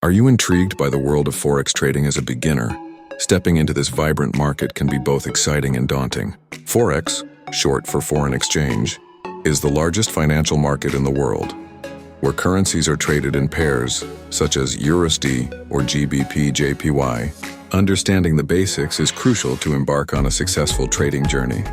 Are you intrigued by the world of Forex trading as a beginner? Stepping into this vibrant market can be both exciting and daunting. Forex, short for foreign exchange, is the largest financial market in the world, where currencies are traded in pairs, such as eurusd or GBP/JPY. Understanding the basics is crucial to embark on a successful trading journey.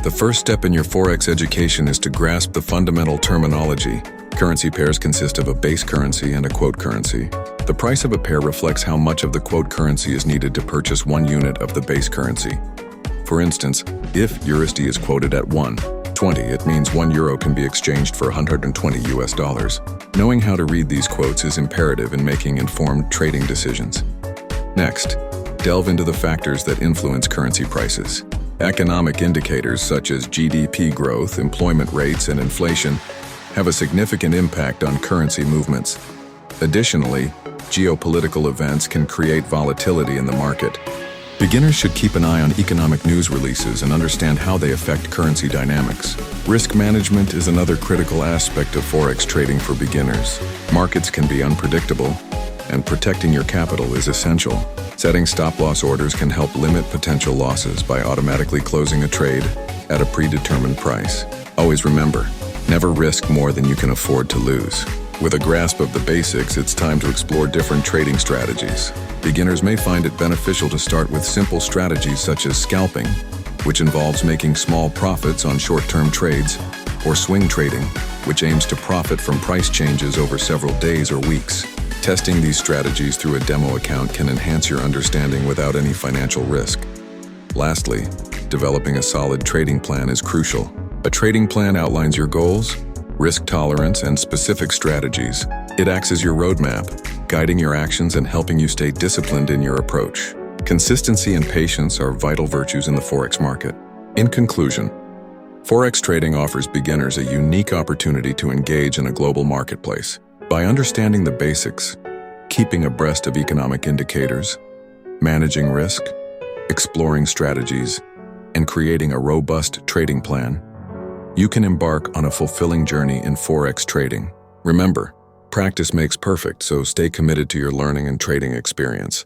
The first step in your Forex education is to grasp the fundamental terminology. Currency pairs consist of a base currency and a quote currency. The price of a pair reflects how much of the quote currency is needed to purchase 1 unit of the base currency. For instance, if eurusd is quoted at 1.20, it means 1 euro can be exchanged for 120 US dollars. Knowing how to read these quotes is imperative in making informed trading decisions. Next, delve into the factors that influence currency prices. Economic indicators such as GDP growth, employment rates, and inflation have a significant impact on currency movements. Additionally, geopolitical events can create volatility in the market. Beginners should keep an eye on economic news releases and understand how they affect currency dynamics. Risk management is another critical aspect of Forex trading for beginners. Markets can be unpredictable, and protecting your capital is essential. Setting stop-loss orders can help limit potential losses by automatically closing a trade at a predetermined price. Always remember, never risk more than you can afford to lose. With a grasp of the basics, it's time to explore different trading strategies. Beginners may find it beneficial to start with simple strategies such as scalping, which involves making small profits on short-term trades, or swing trading, which aims to profit from price changes over several days or weeks. Testing these strategies through a demo account can enhance your understanding without any financial risk. Lastly, developing a solid trading plan is crucial. A trading plan outlines your goals, risk tolerance, and specific strategies. It acts as your roadmap, guiding your actions and helping you stay disciplined in your approach. Consistency and patience are vital virtues in the Forex market. In conclusion, Forex trading offers beginners a unique opportunity to engage in a global marketplace. By understanding the basics, keeping abreast of economic indicators, managing risk, exploring strategies, and creating a robust trading plan, you can embark on a fulfilling journey in Forex trading. Remember, practice makes perfect, so stay committed to your learning and trading experience.